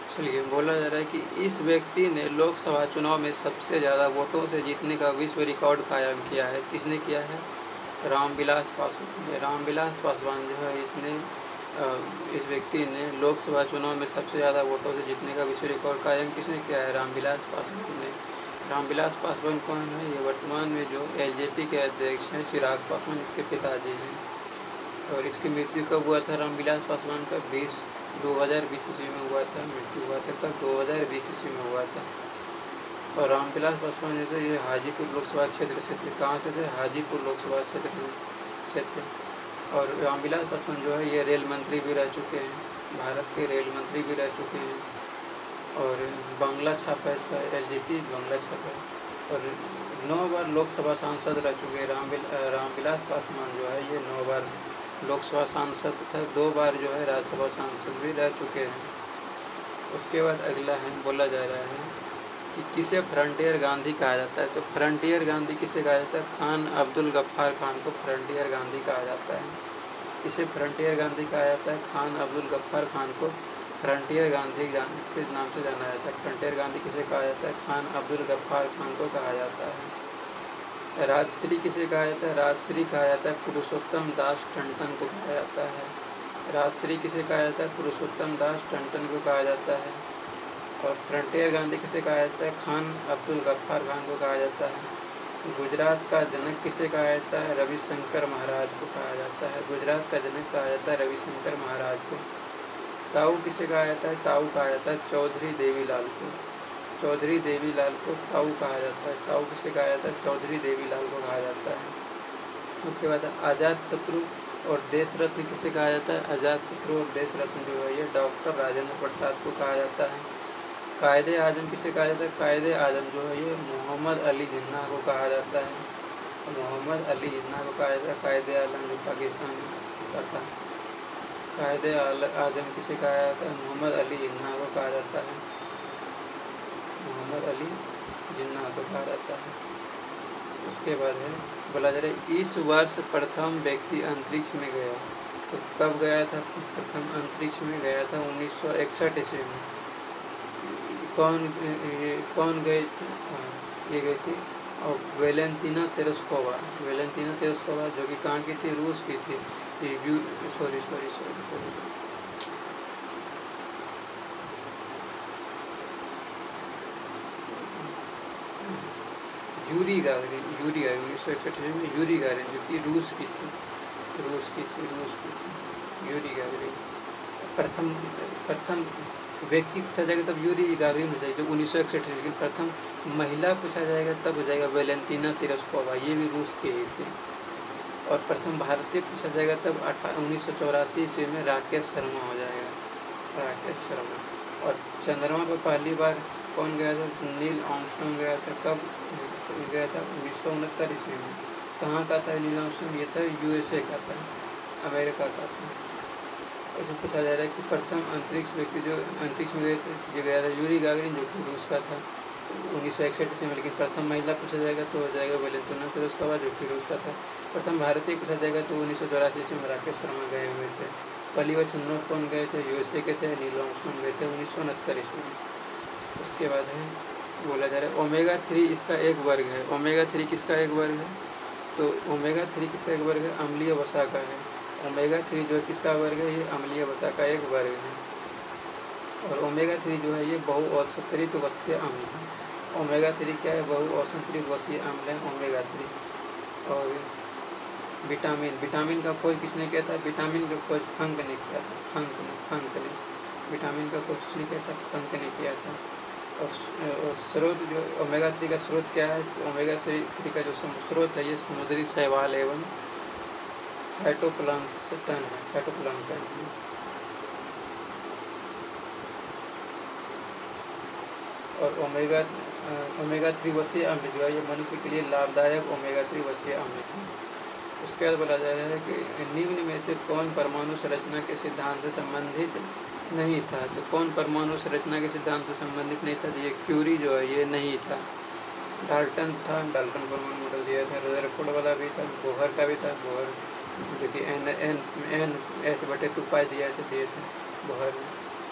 चलिए, बोला जा रहा है कि इस व्यक्ति ने लोकसभा चुनाव में सबसे ज़्यादा वोटों से जीतने का विश्व रिकॉर्ड कायम किया है। किसने किया है? रामविलास पासवान। रामविलास पासवान जो है इस व्यक्ति ने लोकसभा चुनाव में सबसे ज़्यादा वोटों से जीतने का विश्व रिकॉर्ड कायम किसने किया है? रामविलास पासवान ने। रामविलास पासवान कौन है? ये वर्तमान में जो एलजेपी के अध्यक्ष हैं चिराग पासवान, इसके पिताजी हैं। और इसकी मृत्यु कब हुआ था रामविलास पासवान का? 2020 ईस्वी में हुआ था। मृत्यु हुआ था कब? 2020 ईस्वी में हुआ था। और रामविलास पासवान जो थे ये हाजीपुर लोकसभा क्षेत्र से थे। कहाँ से थे? हाजीपुर लोकसभा क्षेत्र से थे। और रामविलास पासवान जो है ये रेल मंत्री भी रह चुके हैं, भारत के रेल मंत्री भी रह चुके हैं। और बांग्ला छापा इसका, एलजेपी बांग्ला छापा। और 9 बार लोकसभा सांसद रह चुके हैं। रामविलास पासवान जो है ये 9 बार लोकसभा सांसद तथा 2 बार जो है राज्यसभा सांसद भी रह चुके हैं। उसके बाद अगला है, बोला जा रहा है कि किसे फ्रंटियर गांधी कहा जाता है? तो फ्रंटियर गांधी किसे कहा जाता है? खान अब्दुल गफ्फार खान को फ्रंटियर गांधी कहा जाता है। किसे फ्रंटियर गांधी कहा जाता है? खान अब्दुल गफ्फार खान को फ्रंटियर गांधी के नाम से जाना जाता है। फ्रंटियर गांधी किसे कहा जाता है? खान अब्दुल गफ्फार खान को कहा जाता है। राजश्री किसे कहा जाता है? राजश्री कहा जाता है पुरुषोत्तम दास टंडन को कहा जाता है। राजश्री किसे कहा जाता है? पुरुषोत्तम दास टंडन को कहा जाता है। और फ्रंटियर गांधी किसे कहा जाता है? खान अब्दुल गफ्फार खान को कहा जाता है। गुजरात का जनक किसे कहा जाता है? रविशंकर महाराज को कहा जाता है। गुजरात का जनक कहा जाता है रविशंकर महाराज को। ताऊ किसे कहा जाता है? ताऊ कहा जाता है चौधरी देवीलाल को। चौधरी देवीलाल को ताऊ कहा जाता है। ताऊ किसे कहा जाता है? चौधरी देवीलाल को कहा जाता है। उसके बाद आज़ाद शत्रु और देश रत्न किसे कहा जाता है? आज़ाद शत्रु और देश रत्न जो है ये डॉक्टर राजेंद्र प्रसाद को कहा जाता है। कायदे आजम किसे कहा जाता है? कायदे आजम जो है ये मोहम्मद अली जिन्ना को कहा जाता है। मोहम्मद अली जिन्ना को कहा जाता है कायदे आजम जो पाकिस्तान का था। कायदे आजम किसे कहा जाता है? मोहम्मद अली जिन्ना को कहा जाता है। मोहम्मद अली जिन्ना को कहा जाता है। उसके बाद है, बोला जा रहा है इस वर्ष प्रथम व्यक्ति अंतरिक्ष में गया। तो कब गया था? प्रथम अंतरिक्ष में गया था 1961 ईस्वी में। कौन गए थे? ये गई थी और वेलेंटीना तेरेस्कोवा। वेलेंटीना तेरेस्कोवा जो कि कहाँ की थी? रूस की थी। सॉरी यूरी गागरिन 1961 में यूरी गागरिन जो कि रूस की थी। यूरी गागरिन प्रथम व्यक्ति पूछा जाएगा तब यूरी गागरिन हो जाएगी जो 1961 है। लेकिन प्रथम महिला पूछा जाएगा तब हो जाएगा वेलेंटीना तेरेस्कोवा, ये भी रूस के ही थे। और प्रथम भारतीय पूछा जाएगा तब 1984 ईस्वी में राकेश शर्मा हो जाएगा, राकेश शर्मा। और चंद्रमा पर पहली बार कौन गया था? नील आर्मस्ट्रांग गया था। कब गया था? 1969 ईस्वी में। कहाँ का था नील आर्मस्ट्रांग? ये था यूएसए का था, अमेरिका का था। ऐसे पूछा जा रहा है कि प्रथम अंतरिक्ष व्यक्ति जो अंतरिक्ष में गए थे ये गया था यूरी गागरिन जो कि रूस का था 1961 ईस्वी में। लेकिन प्रथम महिला पूछा जाएगा तो हो जाएगा वेलेंटीना तेरेस्कोवा जो कि रूस का था। प्रथम भारतीय पूछा जाएगा तो 1984 ईस्वी में राकेश शर्मा गए हुए थे। पहली बार चंद्रमा कौन गए थे? यूएसए के थे, नील आर्मस्ट्रांग गए थे 1969 ईस्वी में। उसके बाद है, बोला जा रहा है ओमेगा 3 इसका एक वर्ग है। ओमेगा 3 किसका एक वर्ग है? तो ओमेगा 3 किसका एक वर्ग है? अम्लीय वसा का है। ओमेगा 3 जो किसका वर्ग है? ये अम्लीय वसा का एक वर्ग है। और ओमेगा 3 जो है ये बहुऔषधीय वसीय अम्ल है। ओमेगा 3 क्या है? बहुऔषधीय वसीय अम्ल है ओमेगा 3। और विटामिन का खोज किसने किया था? विटामिन का खोज फंक ने किया था। फंक ने विटामिन का खोज किसने किया था? फंक ने किया था। और स्रोत जो ओमेगा 3 का स्रोत क्या है? ओमेगा 3 का जो स्रोत है ये समुद्री शैवाल एवं फाइटोप्लैंक्टन है। फाइटोप्लैंक्टन और ओमेगा 3 वसीय अम्ल जो है ये मनुष्य के लिए लाभदायक ओमेगा 3 वसीय अम्ल है। उसके बाद बोला जा रहा है कि निम्न में से कौन परमाणु संरचना के सिद्धांत से संबंधित नहीं था? तो कौन परमाणु संरचना के सिद्धांत से संबंधित नहीं था? ये क्यूरी जो है ये नहीं था। डाल्टन था, डाल्टन परमाणु मॉडल दिया था। रदरफोर्ड वाला भी था, बोहर का भी था। बोहर जो कि NH/2 दिए थे बोहर।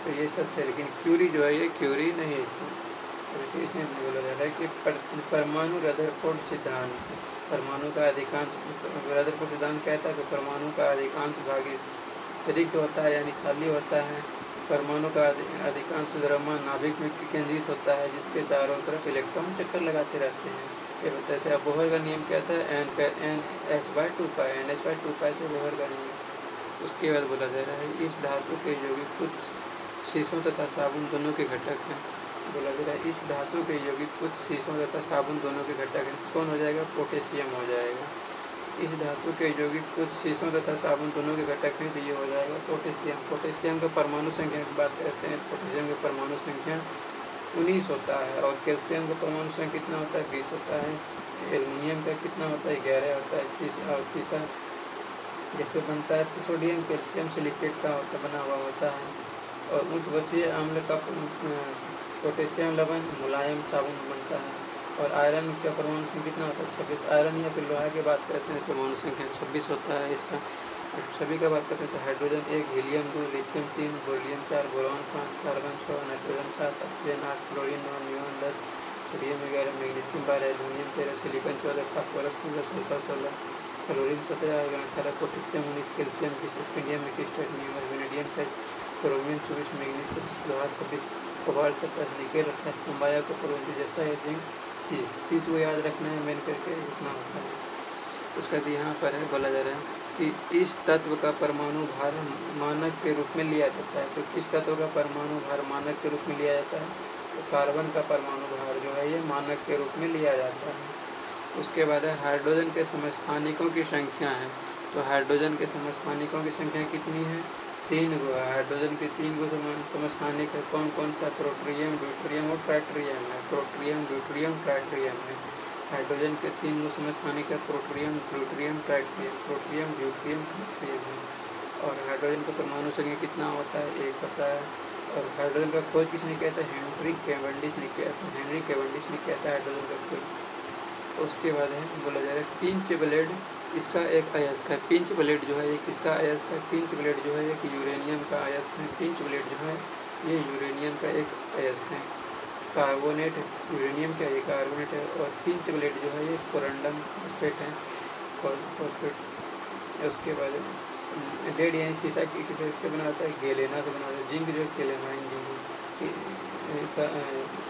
तो ये सब थे, लेकिन क्यूरी जो है ये क्यूरी नहीं थी। तो इसमें बोला जा रहा है कि परमाणु रदरफोर्ड सिद्धांत, परमाणु का अधिकांश, रदरफोर्ड सिद्धांत कहता है कि परमाणु का अधिकांश भाग रिक्त होता है यानी खाली होता है। परमाणु का अधिकांश द्रव्यमान नाभिक में केंद्रित होता है जिसके चारों तरफ इलेक्ट्रॉन चक्कर लगाते रहते हैं। ये बताते हैं। बोहर का नियम क्या था, NH/2π, NH/2π से बोहर का नियम। उसके बाद बोला जा रहा है इस धातु के यौगिक कुछ शीशों तथा साबुन दोनों के घटक हैं। बोला जा रहा है इस धातु के यौगिक कुछ शीशों तथा साबुन दोनों के घटक हैं। कौन हो जाएगा, पोटेशियम हो जाएगा। इस धातु के यौगिक कुछ शीशों तथा साबुन दोनों के घटक हैं, तो ये हो जाएगा पोटेशियम। पोटेशियम का परमाणु संख्या की बात करते हैं, पोटेशियम का परमाणु संख्या 19 होता है। और कैल्शियम का परमाणु संख्या कितना होता है, 20 होता है। एल्युमिनियम का कितना होता है, 11 होता है। और शीशा जैसे बनता है तो सोडियम कैल्शियम सिलिकेट का बना हुआ होता है। और उच्च वसीय अम्ल का पोटेशियम लवण मुलायम साबुन बनता है। और आयरन का परमाणु संख्या कितना होता है, 26। आयरन या फिर लोहा की बात करते हैं, परमाणु संख्या 26 होता है इसका। सभी का बात करते हैं तो hydrogen 1, helium 2, lithium 3, beryllium 4, boron 5, carbon 6, nitrogen 7, oxygen 8, chlorine 9, neon 10, sodium 11, magnesium 12, aluminium 13, silicon 14, phosphorus 15, sulphur 16, chlorine 17, argon 18, potassium 19, calcium 20, scandium 21, titanium और वेनेडियम 23, क्रोमियम 24, मैग्नीज 25, लोहा 26, कोबाल्ट 27, निकेल 28, तंबाकू को प्रोवेंटी जस्ता है जिंक 30 को याद रखना है मेन करके इतना होता है। उसके बाद यहाँ पर है बोला जा रहा है कि इस तत्व का परमाणु भार मानक के रूप में लिया जाता है। तो किस तत्व का परमाणु भार मानक के रूप में लिया जाता है, तो कार्बन का परमाणु भार जो है ये मानक के रूप में लिया जाता है। उसके बाद है हाइड्रोजन के समस्थानिकों की संख्या है। तो हाइड्रोजन के समस्थानिकों की संख्या कितनी है, 3 गो है। हाइड्रोजन के 3 गो समस्थानिक है। कौन कौन सा, प्रोट्रियम, ड्यूटेरियम और ट्राइटेरियम है। प्रोट्रियम, ड्यूटेरियम, ट्राइटेरियम है। हाइड्रोजन के 3 गो समस्थानिक है, प्रोट्रियम, ड्यूटेरियम, ट्राइटेरियम। प्रोट्रियम, ड्यूटेरियम, ट्राइटेरियम है। और हाइड्रोजन का परमाणु संख्या कितना होता है, 1 होता है। और हाइड्रोजन का खोज किसने किया था, हेनरी कैवेंडिश ने किया था। हेनरी कैवेंडिश ने किया था हाइड्रोजन का खोज। उसके बाद है बोला जा रहा है पिंच ब्लेड, इसका एक अयस्क है। पिंच ब्लेड जो है एक इसका अयस्क है। पिंच ब्लेड जो है एक यूरेनियम का अयस्क है। पिंच ब्लेड जो है ये यूरेनियम का एक अयस्क है। कार्बोनेट यूरेनियम का एक कार्बोनेट है। और पिंच ब्लेड जो है ये कोरंडम फॉस्फेट है, फॉस्फेट। उसके बाद लेड यानी शीशा किससे बना होता है, गैलेना से बना होता है। जिंक जो है गैलेनाइन जिंक, इसका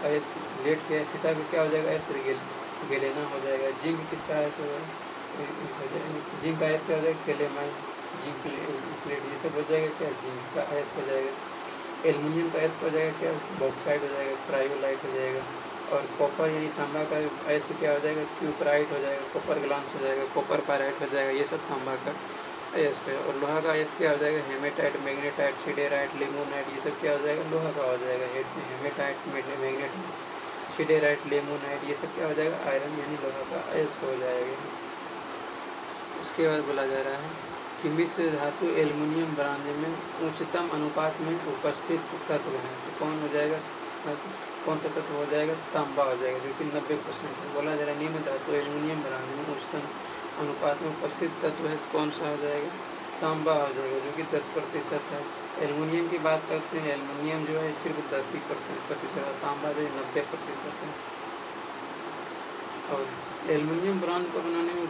अयस्क लेड के शीशा का क्या हो जाएगा, अयस्क गैलेना हो जाएगा। जिंक किसका अयस्क होगा, जिंक का अयस्क हो जाएगा कैलेमाइन, जिंक प्लेट, ये सब हो जाएगा क्या, जिंक का अयस्क हो जाएगा। एल्युमिनियम का अयस्क हो जाएगा क्या, बॉक्साइड हो जाएगा, क्रायोलाइट हो जाएगा। और कॉपर यानी तांबा का अयस्क क्या हो जाएगा, क्यूपराइट हो जाएगा, कॉपर ग्लांस हो जाएगा, कॉपर पायराइट हो जाएगा। ये सब तांबा का अयस्क है। और लोहा का अयस्क क्या हो जाएगा, हेमेटाइट, मैग्नेटाइट, सिडेराइट, लिमोनाइट, ये सब क्या हो जाएगा, लोहा का हो जाएगा। हेमेटाइट, मैग्नेटाइट, सिडेराइट, लेमोनाइट, ये सब क्या हो जाएगा, आयरन यानी लोहा का अयस्क हो जाएगा। उसके बाद बोला जा रहा है कि मिश्र धातु एल्युमिनियम बनाने में उच्चतम अनुपात में उपस्थित तत्व है। तो कौन हो जाएगा, कौन सा तत्व हो जाएगा, तांबा हो जाएगा, जो कि 90% है। बोला जा रहा है निम्न धातु एल्युमिनियम बनाने में उच्चतम अनुपात में उपस्थित तत्व है, तो कौन सा हो जाएगा, तांबा हो जाएगा, जो कि 10% है। एल्युमिनियम की बात करते हैं, एल्युमिनियम जो है सिर्फ 10% है, तांबा जो है 90% है। और एल्युमिनियम ब्रांड को बनाने में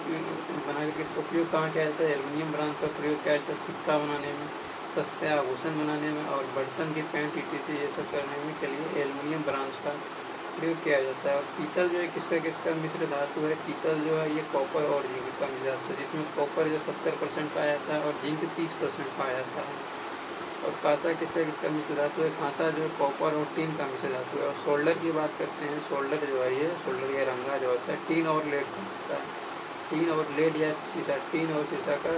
बना के इसका उपयोग कहाँ किया जाता है, एल्युमिनियम ब्रांड का प्रयोग किया जाता है सिक्का बनाने में, सस्ते आभूषण बनाने में और बर्तन की पेंट इत्यादि ये सब करने में के लिए एल्युमिनियम ब्रांड का प्रयोग किया जाता है। और पीतल जो है किसका मिश्र धातु है, पीतल जो है ये कॉपर और जिंक का मिश्र धातु है, जिसमें कॉपर जो 70% पाया जाता है और जिंक 30% पाया जाता है। और कांसा किसका मिश्र धातु है, कांसा जो है कॉपर और टीन का मिश्र धातु है। और सोल्डर की बात करते हैं, सोल्डर जो है ये सोल्डर या रंगा जो होता है टीन और लेड का होता है। टीन और लेड या शीशा, टीन और शीशा का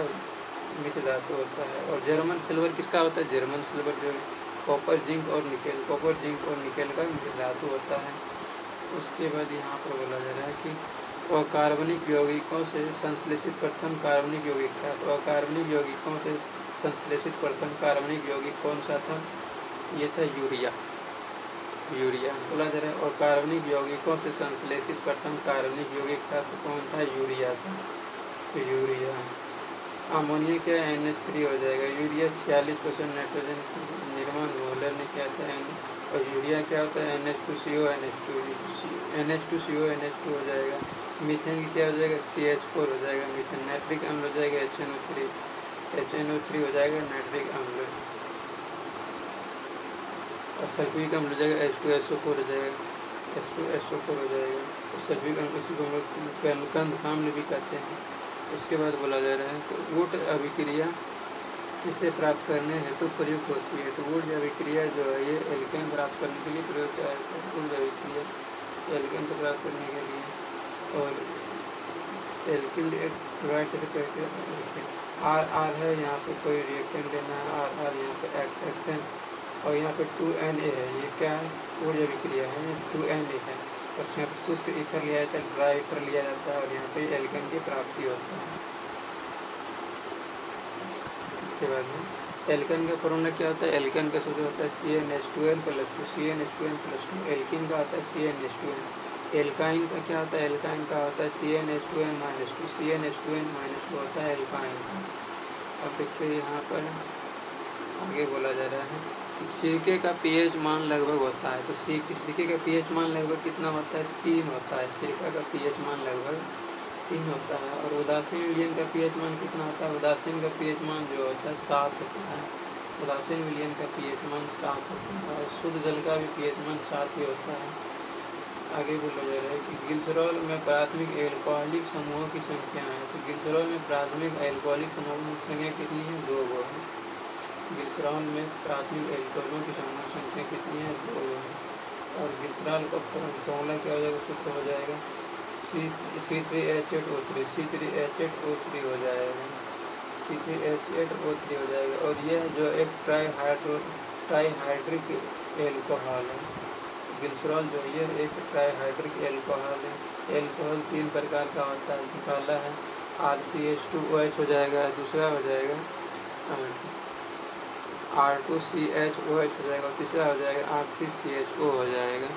मिश्र धातु होता है। और जर्मन सिल्वर किसका होता है, जर्मन सिल्वर जो है कॉपर, जिंक और निकेल, कॉपर, जिंक और निकेल का मिश्र धातु होता है। उसके बाद यहाँ पर बोला जा रहा है कि अकार्बनिक यौगिकों से संश्लेषित प्रथम कार्बनिक यौगिक था। तो अकार्बनिक यौगिकों से संश्लेषित प्रथम कार्बनिक यौगिक कौन सा था, ये था यूरिया। बोला जा रहा है और कार्बनिक यौगिकों से संश्लेषित प्रथम कार्बनिक यौगिक था, तो कौन था, यूरिया था। तो यूरिया अमोनिया क्या है NH3 हो जाएगा। यूरिया 46% नाइट्रोजन निर्माण मोलर ने क्या था और यूरिया क्या होता है NH2CO NH2CO हो जाएगा। मीथेन की क्या हो जाएगा CH4 हो जाएगा। मीथेन नाइट्रिक अम्ल हो जाएगा HNO3 हो जाएगा नाइट्रिक अम्ल। और सल्फ्यूरिक अम्ल हो जाएगा H2SO4 हो जाएगा H2SO4 हो जाएगा। और सल्फ्यूरिक अम्ल उसी को हम लोग गंधकाम्ल भी कहते हैं। उसके बाद बोला जा रहा है तो वुड अभिक्रिया इसे प्राप्त करने हेतु प्रयुक्त होती है। तो वुड अभिक्रिया जो है ये एल्केन प्राप्त करने के लिए प्रयोग किया जाता है। वुड अभिक्रिया एल्केन को प्राप्त करने के लिए और एल्किल एक क्लोराइड कैसे कहते हैं R है, यहाँ पे कोई रिएक्टेंट लेना है R यहाँ पे एक्शन और यहाँ पे 2Na है। ये क्या है वुड अभिक्रिया है 2Na है। और यहाँ पर शुष्क ईथर लिया जाता है ड्राई ईथर लिया जाता है और यहाँ पे एल्केन की प्राप्ति होती है। इसके बाद में एल्केन का फॉर्मूला क्या होता है। एल्केन का सूत्र होता है CnH2n+2 CnH2n+2। एल्किन का होता है CnH2n। एल्काइन का क्या होता है एल्काइन का होता है CnH2n-2 CnH2n-2 होता है एल्काइन का। अब देखिए यहाँ पर आगे बोला जा रहा है कि सिरके का pH मान लगभग होता है। तो सिरके का pH मान लगभग कितना होता है 3 होता है। सिरका का pH मान लगभग 3 होता है। और उदासीन विलयन का pH मान कितना होता है। उदासीन का pH मान जो होता है 7 होता है। उदासीन विलयन का pH मान 7 होता है और शुद्ध जल का भी pH मान 7 ही होता है। आगे बोला जा रहा है कि ग्लिसरॉल में प्राथमिक एल्कोहलिक समूहों की संख्या है। तो ग्लिसरॉल में प्राथमिक एल्कोहलिक समूहों की संख्या कितनी है 2 है। ग्लिसरॉल में प्राथमिक एल्कोहलों की संख्या कितनी है 2 है। और ग्लिसरॉल का फॉर्मूला क्या हो जाएगा सूत्र हो जाएगा C3H8O3 C3H8O3 हो जाएगा C3H8O3 हो जाएगा। और यह जो एक ट्राईहाइड्रिक एल्कोहल है। ग्लिसरॉल जो ये एक ट्राईहाइड्रिक एल्कोहल है। एल्कोहल 3 प्रकार का होता है। पहला है RCH2OH हो जाएगा। दूसरा हो जाएगा R2CHOH हो जाएगा और तीसरा हो जाएगा R3CHO हो जाएगा।